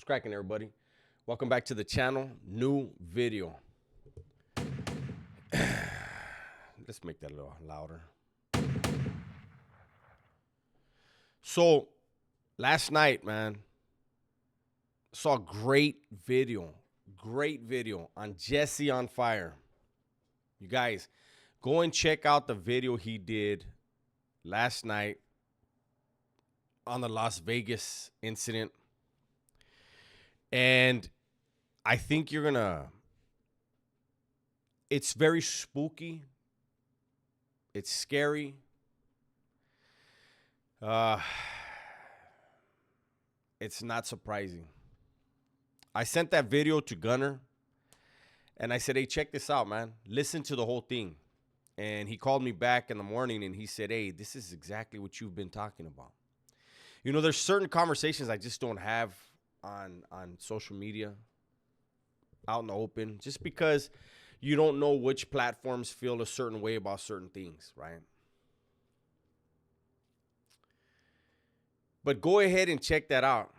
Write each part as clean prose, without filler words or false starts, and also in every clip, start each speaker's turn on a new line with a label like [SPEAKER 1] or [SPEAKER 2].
[SPEAKER 1] cracking, everybody? Welcome back to the channel. New video. Let's make that a little louder. So, last night, man, saw a great video on Jesse on Fire. You guys, go and check out the video he did last night on the Las Vegas incident. And I think you're gonna, it's very spooky. It's scary. It's not surprising. I sent that video to Gunner and I said, hey, check this out, man. Listen to the whole thing. And he called me back in the morning and he said, hey, this is exactly what you've been talking about. You know, there's certain conversations I just don't have on social media, out in the open, just because you don't know which platforms feel a certain way about certain things, right? But go ahead and check that out.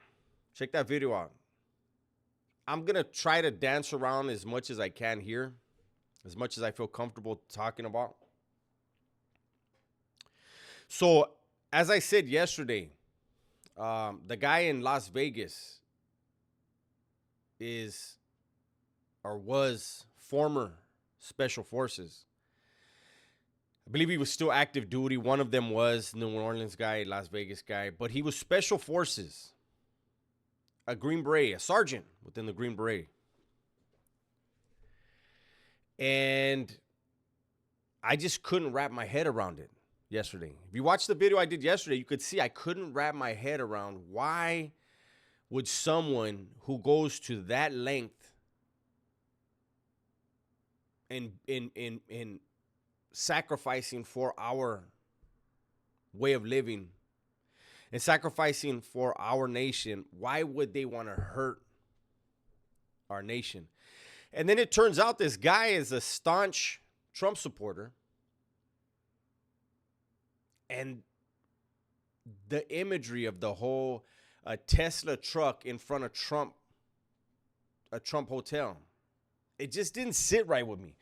[SPEAKER 1] Check that video out. I'm going to try to dance around as much as I can here, as much as I feel comfortable talking about. So, as I said yesterday, the guy in Las Vegas is or was former Special Forces. I believe he was still active duty. One of them was New Orleans guy, Las Vegas guy, but he was Special Forces, a Green Beret, a sergeant within the Green Beret. And I just couldn't wrap my head around it yesterday. If you watched the video I did yesterday, you could see I couldn't wrap my head around why would someone who goes to that length in sacrificing for our way of living and sacrificing for our nation, why would they want to hurt our nation? And then it turns out this guy is a staunch Trump supporter. And the imagery of the whole Tesla truck in front of a Trump hotel, it just didn't sit right with me.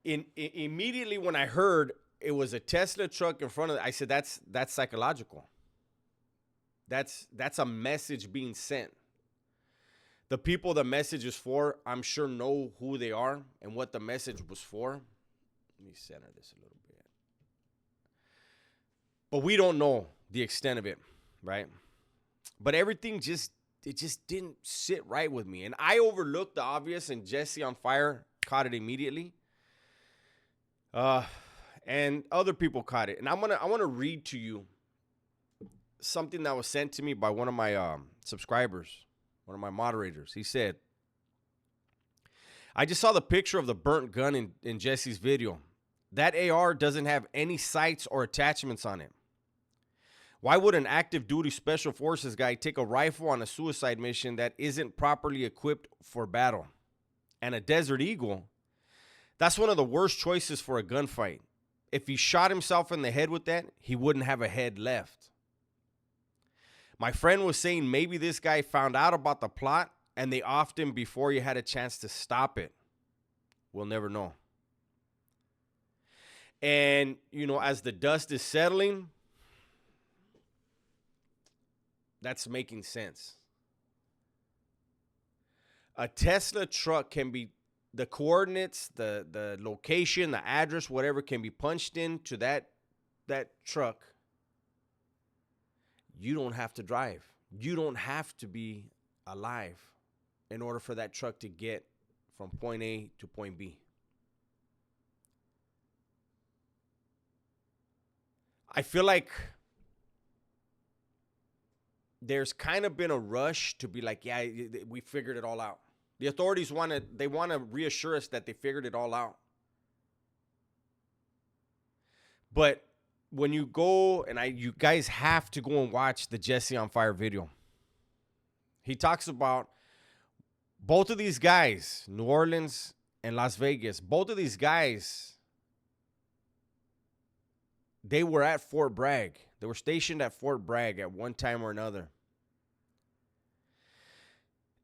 [SPEAKER 1] Immediately when I heard it was a Tesla truck in front of it, I said, that's psychological. That's a message being sent. The people the message is for, I'm sure, know who they are and what the message was for. Let me center this a little bit. But we don't know the extent of it, right? But everything just didn't sit right with me. And I overlooked the obvious, and Jesse on Fire caught it immediately. And other people caught it. And I want to read to you something that was sent to me by one of my subscribers, one of my moderators. He said, I just saw the picture of the burnt gun in Jesse's video. That AR doesn't have any sights or attachments on it. Why would an active duty Special Forces guy take a rifle on a suicide mission that isn't properly equipped for battle? And a Desert Eagle, that's one of the worst choices for a gunfight. If he shot himself in the head with that, he wouldn't have a head left. My friend was saying maybe this guy found out about the plot and they offed him before he had a chance to stop it. We'll never know. And, you know, as the dust is settling, that's making sense. A Tesla truck can be, the coordinates, the location, the address, whatever can be punched into that truck. You don't have to drive. You don't have to be alive in order for that truck to get from point A to point B. I feel like there's kind of been a rush to be like, yeah, we figured it all out. The authorities want to reassure us that they figured it all out. But when you go, and you guys have to go and watch the Jesse on Fire video. He talks about both of these guys, New Orleans and Las Vegas, both of these guys, they were at Fort Bragg. They were stationed at Fort Bragg at one time or another.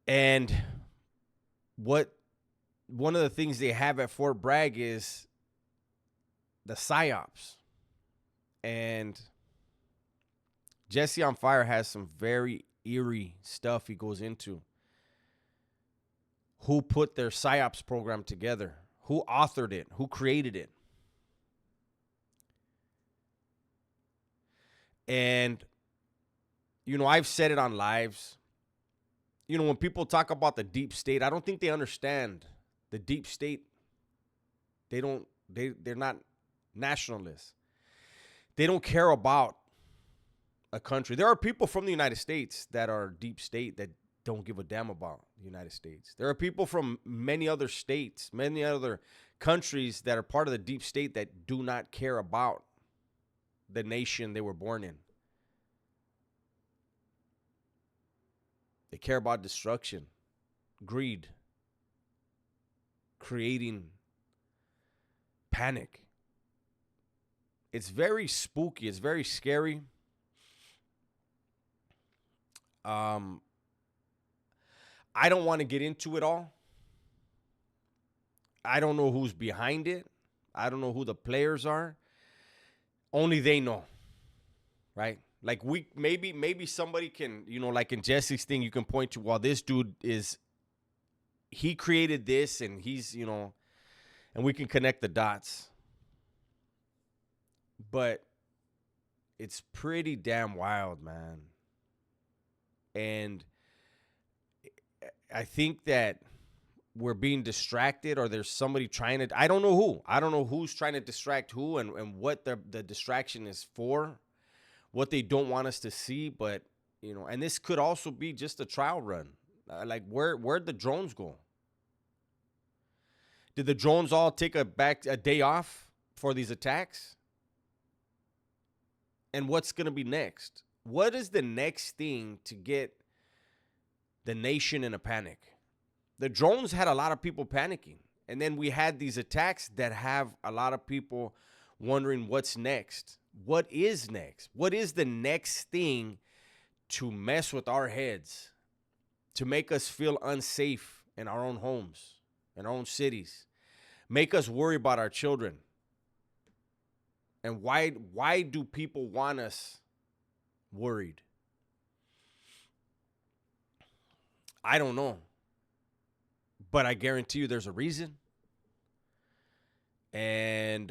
[SPEAKER 1] And one of the things they have at Fort Bragg is the psyops. And Jesse on Fire has some very eerie stuff he goes into. Who put their psyops program together? Who authored it? Who created it? And, I've said it on lives. When people talk about the deep state, I don't think they understand the deep state. They're not nationalists. They don't care about a country. There are people from the United States that are deep state that don't give a damn about the United States. There are people from many other states, many other countries that are part of the deep state that do not care about the nation they were born in. They care about destruction, greed, creating panic. It's very spooky. It's very scary. I don't want to get into it all. I don't know who's behind it. I don't know who the players are. Only they know, right? Like maybe somebody can, like in Jesse's thing, you can point to, well, this dude he created this and he's, and we can connect the dots. But it's pretty damn wild, man. And I think that we're being distracted, or there's somebody trying to, I don't know who. I don't know who's trying to distract who and what the distraction is for, what they don't want us to see. But, and this could also be just a trial run. Like where'd the drones go? Did the drones all take a day off for these attacks? And what's going to be next? What is the next thing to get the nation in a panic? The drones had a lot of people panicking. And then we had these attacks that have a lot of people wondering what's next. What is next? What is the next thing to mess with our heads, to make us feel unsafe in our own homes, in our own cities, make us worry about our children? And why do people want us worried? I don't know. But I guarantee you there's a reason. And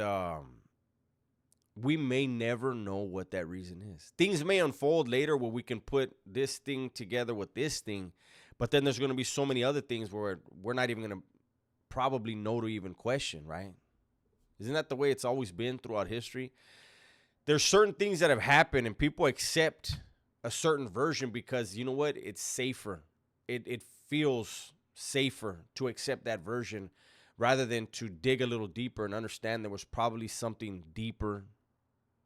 [SPEAKER 1] we may never know what that reason is. Things may unfold later where we can put this thing together with this thing. But then there's going to be so many other things where we're not even going to probably know to even question, right? Isn't that the way it's always been throughout history? There's certain things that have happened and people accept a certain version because, you know what? It's safer. It feels safer to accept that version rather than to dig a little deeper and understand there was probably something deeper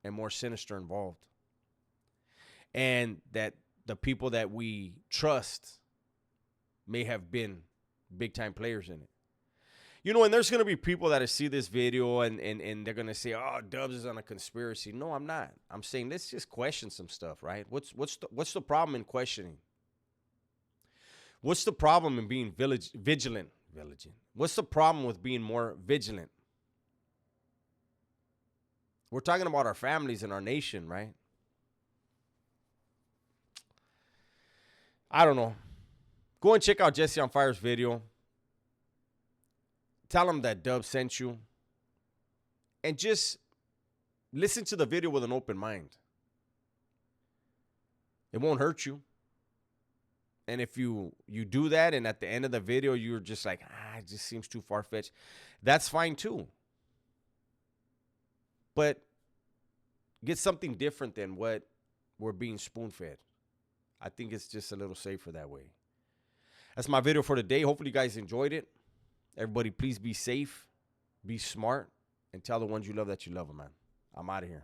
[SPEAKER 1] and more sinister involved. And that the people that we trust may have been big time players in it. And there's going to be people that see this video and they're going to say, oh, Dubs is on a conspiracy. No, I'm not. I'm saying let's just question some stuff, right? What's the problem in questioning? What's the problem in being vigilant? What's the problem with being more vigilant? We're talking about our families and our nation, right? I don't know. Go and check out Jesse on Fire's video. Tell him that Dub sent you. And just listen to the video with an open mind. It won't hurt you. And if you do that and at the end of the video you're just like, it just seems too far-fetched, that's fine too. But get something different than what we're being spoon-fed. I think it's just a little safer that way. That's my video for today. Hopefully you guys enjoyed it. Everybody, please be safe, be smart, and tell the ones you love that you love them, man. I'm out of here.